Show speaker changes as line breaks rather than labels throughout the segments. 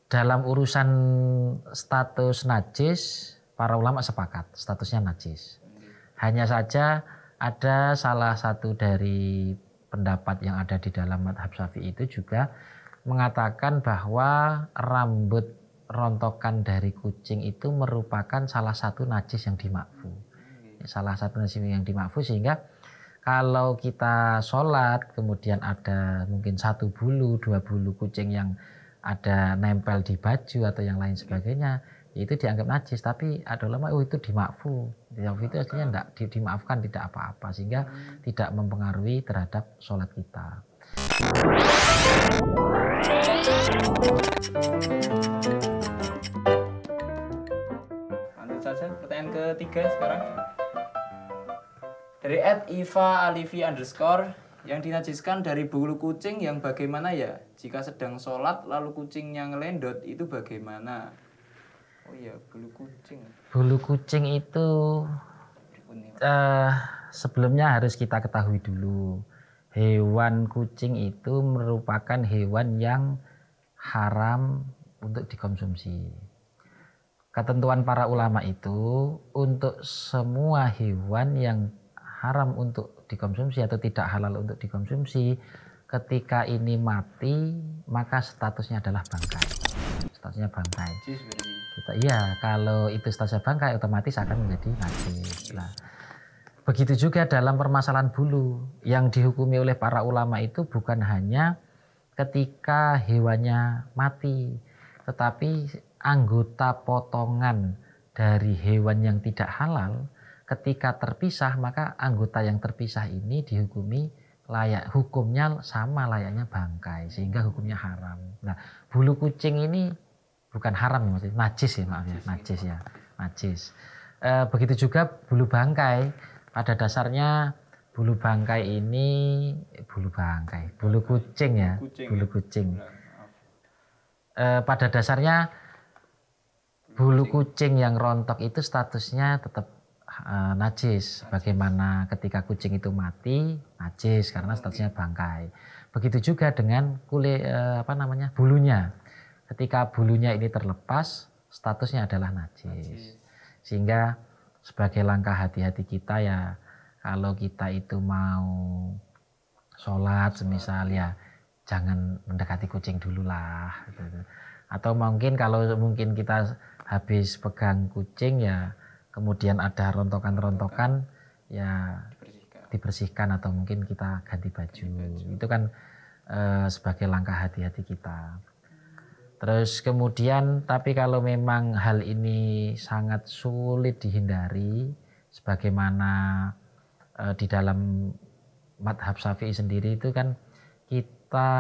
Dalam urusan status najis, para ulama sepakat statusnya najis. Hanya saja ada salah satu dari pendapat yang ada di dalam mazhab Syafi'i itu juga mengatakan bahwa rambut rontokan dari kucing itu merupakan salah satu najis yang dimakfu. Salah satu najis yang dimakfu, sehingga kalau kita sholat kemudian ada mungkin 1 bulu, 2 bulu kucing yang ada nempel di baju atau yang lain sebagainya, itu dianggap najis. Tapi ada ulama itu dimakfu. Dimakfu itu artinya tidak dimaafkan, tidak apa-apa, sehingga tidak mempengaruhi terhadap sholat kita.
Lanjut saja pertanyaan ketiga sekarang. Dari @iva_alivi_, yang dinajiskan dari bulu kucing yang bagaimana ya? Jika sedang sholat lalu kucingnya ngelendot itu bagaimana? Oh iya, bulu kucing.
Bulu kucing itu sebelumnya harus kita ketahui dulu. Hewan kucing itu merupakan hewan yang haram untuk dikonsumsi. Ketentuan para ulama itu untuk semua hewan yang haram untuk dikonsumsi atau tidak halal untuk dikonsumsi, ketika ini mati maka statusnya adalah bangkai. Statusnya bangkai. Kalau itu statusnya bangkai otomatis akan menjadi najis. Nah, begitu juga dalam permasalahan bulu, yang dihukumi oleh para ulama itu bukan hanya ketika hewannya mati, tetapi anggota potongan dari hewan yang tidak halal ketika terpisah, maka anggota yang terpisah ini dihukumi hukumnya sama layaknya bangkai, sehingga hukumnya haram. Nah, bulu kucing ini bukan haram, maksudnya najis ya, maaf ya, najis. Begitu juga bulu bangkai. Pada dasarnya bulu kucing ya, bulu kucing. Pada dasarnya bulu kucing yang rontok itu statusnya tetap najis. Bagaimana ketika kucing itu mati, najis karena statusnya bangkai. Begitu juga dengan kulit bulunya. Ketika bulunya ini terlepas, statusnya adalah najis. Sehingga sebagai langkah hati-hati kita ya, kalau kita itu mau sholat semisal ya, jangan mendekati kucing dulu lah. Atau mungkin kalau kita habis pegang kucing ya, kemudian ada rontokan-rontokan ya dibersihkan atau mungkin kita ganti baju. Itu kan sebagai langkah hati-hati kita. Terus kemudian, tapi kalau memang hal ini sangat sulit dihindari, sebagaimana di dalam mazhab Syafi'i sendiri itu kan kita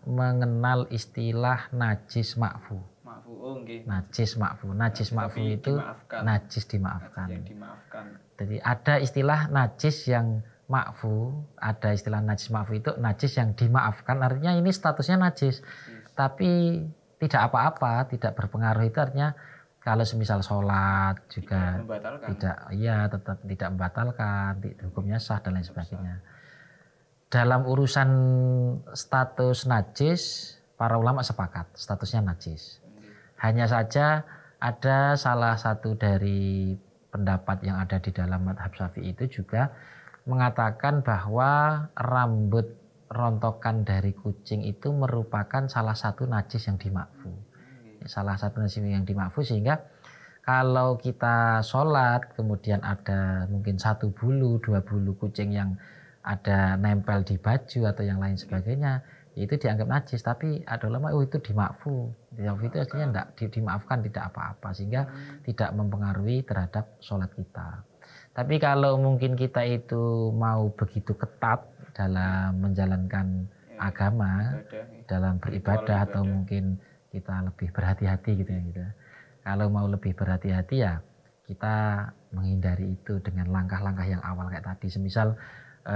mengenal istilah najis ma'fu. Najis ma'fu itu najis dimaafkan. Jadi ada istilah najis yang ma'fu, ada istilah najis ma'fu itu najis yang dimaafkan, artinya ini statusnya najis. Tapi tidak apa-apa, tidak berpengaruh, itu artinya kalau semisal sholat juga tetap tidak membatalkan, hukumnya sah dan lain sebagainya. Dalam urusan status najis, para ulama sepakat statusnya najis. Hanya saja ada salah satu dari pendapat yang ada di dalam mazhab Syafi'i itu juga mengatakan bahwa rambut rontokan dari kucing itu merupakan salah satu najis yang dimakfu. Salah satu najis yang dimakfu, sehingga kalau kita sholat kemudian ada mungkin 1 bulu, 2 bulu kucing yang ada nempel di baju atau yang lain sebagainya, itu dianggap najis. Tapi ada ulama itu dimakfu. Dimakfu itu artinya tidak dimaafkan, tidak apa-apa, sehingga tidak mempengaruhi terhadap sholat kita. Tapi kalau mungkin kita itu mau begitu ketat dalam menjalankan agama, dalam beribadah, atau mungkin kita lebih berhati-hati gitu. Kalau mau lebih berhati-hati ya kita menghindari itu dengan langkah-langkah yang awal kayak tadi. Semisal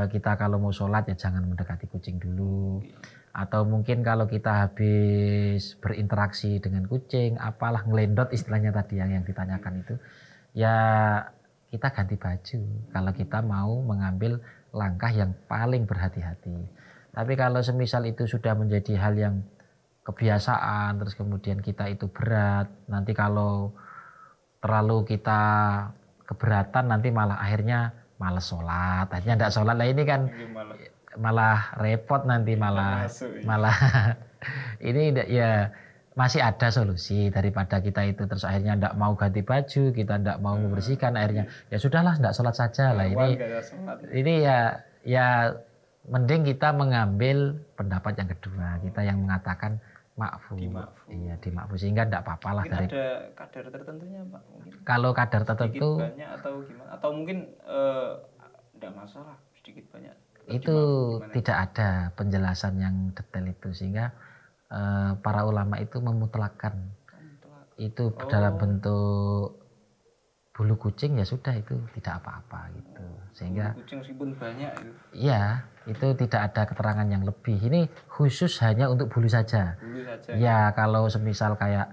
kita kalau mau sholat ya jangan mendekati kucing dulu. Atau mungkin kalau kita habis berinteraksi dengan kucing, apalah ngelendot istilahnya tadi yang ditanyakan itu, ya kita ganti baju kalau kita mau mengambil langkah yang paling berhati-hati. Tapi kalau semisal itu sudah menjadi hal yang kebiasaan, terus kemudian kita itu berat, nanti kalau terlalu kita keberatan nanti malah akhirnya malas sholat, akhirnya tidak sholat lah, ini kan malah repot nanti, malah ini ya masih ada solusi daripada kita itu terus akhirnya tidak mau ganti baju, kita tidak mau membersihkan, akhirnya ya sudahlah tidak sholat saja lah. Ini ya mending kita mengambil pendapat yang kedua, kita yang mengatakan makfu. Iya, dimakfu, sehingga tidak apa-apa lah.
Mungkin ada kadar tertentunya Pak? Mungkin
kalau kadar tertentu
banyak atau gimana? Atau mungkin tidak masalah sedikit banyak?
Itu tidak ada penjelasan yang detail itu, sehingga para ulama itu memutlakkan itu dalam bentuk bulu kucing ya sudah, itu tidak apa-apa gitu. Sehingga
bulu kucing meskipun banyak itu.
Iya, itu tidak ada keterangan yang lebih. Ini khusus hanya untuk bulu saja. Ya, kalau semisal kayak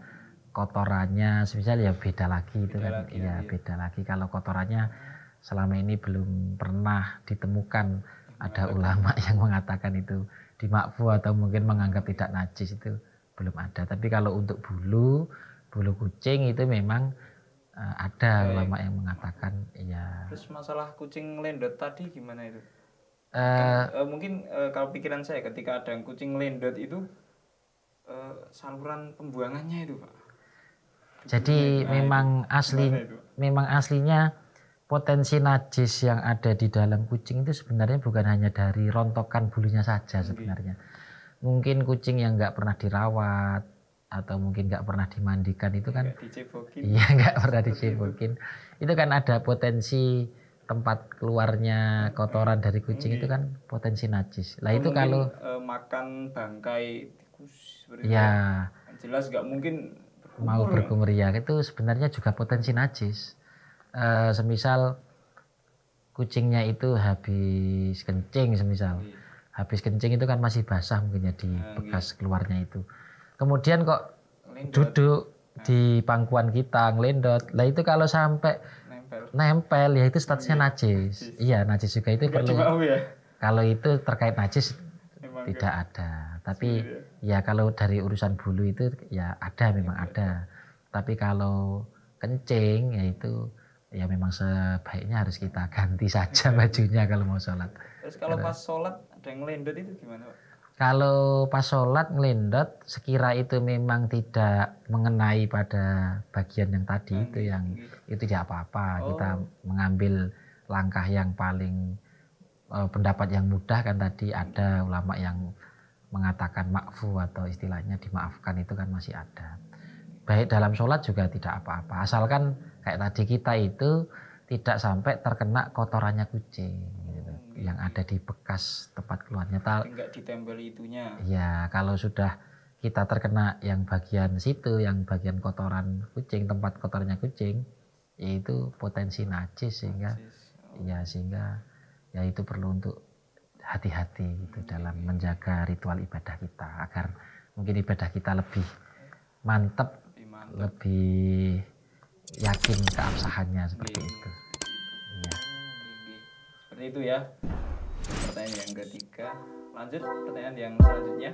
kotorannya semisal ya beda lagi itu kan. Iya, beda lagi. Kalau kotorannya selama ini belum pernah ditemukan ada ulama yang mengatakan itu dimakfu atau mungkin menganggap tidak najis, itu belum ada. Tapi kalau untuk bulu kucing itu memang ada ulama yang mengatakan ya.
Terus masalah kucing lendot tadi gimana itu? Mungkin kalau pikiran saya ketika ada kucing lendot itu saluran pembuangannya itu Pak.
Jadi memang aslinya potensi najis yang ada di dalam kucing itu sebenarnya bukan hanya dari rontokan bulunya saja sebenarnya. Mungkin kucing yang nggak pernah dirawat atau mungkin nggak pernah dimandikan itu kan, iya nggak pernah dicebokin, itu kan ada potensi tempat keluarnya kotoran dari kucing itu kan potensi najis. Lah itu kalau
makan bangkai tikus
ya
jelas nggak mungkin
mau berkumur ya, itu sebenarnya juga potensi najis. Semisal kucingnya itu habis kencing, habis kencing itu kan masih basah mungkin ya di bekas keluarnya itu. Kemudian kok duduk di pangkuan kita ngelendot, lah itu kalau sampai nempel ya itu statusnya najis. Iya, najis juga itu perlu. Kalau itu terkait najis tidak ada. Tapi ya kalau dari urusan bulu itu ya ada, memang ada. Tapi kalau kencing ya itu ya memang sebaiknya harus kita ganti saja bajunya kalau mau sholat.
Terus kalau pas sholat ada yang ngelendot itu gimana Pak?
Kalau pas sholat ngelendot, sekira itu memang tidak mengenai pada bagian yang tadi itu tidak apa-apa. Kita mengambil langkah yang paling pendapat yang mudah kan, tadi ada ulama yang mengatakan makfu atau istilahnya dimaafkan, itu kan masih ada. Baik dalam sholat juga tidak apa-apa, asalkan kayak tadi kita itu tidak sampai terkena kotorannya kucing gitu, yang ada di bekas tempat keluarnya.
Enggak ditempel itunya.
Ya, kalau sudah kita terkena yang bagian situ, yang bagian kotoran kucing, tempat kotornya kucing, yaitu potensi najis, sehingga ya itu perlu untuk hati-hati gitu dalam menjaga ritual ibadah kita, agar mungkin ibadah kita lebih mantap, lebih yakin keabsahannya seperti itu. Ya.
Seperti itu ya. Pertanyaan yang ketiga. Lanjut pertanyaan yang selanjutnya.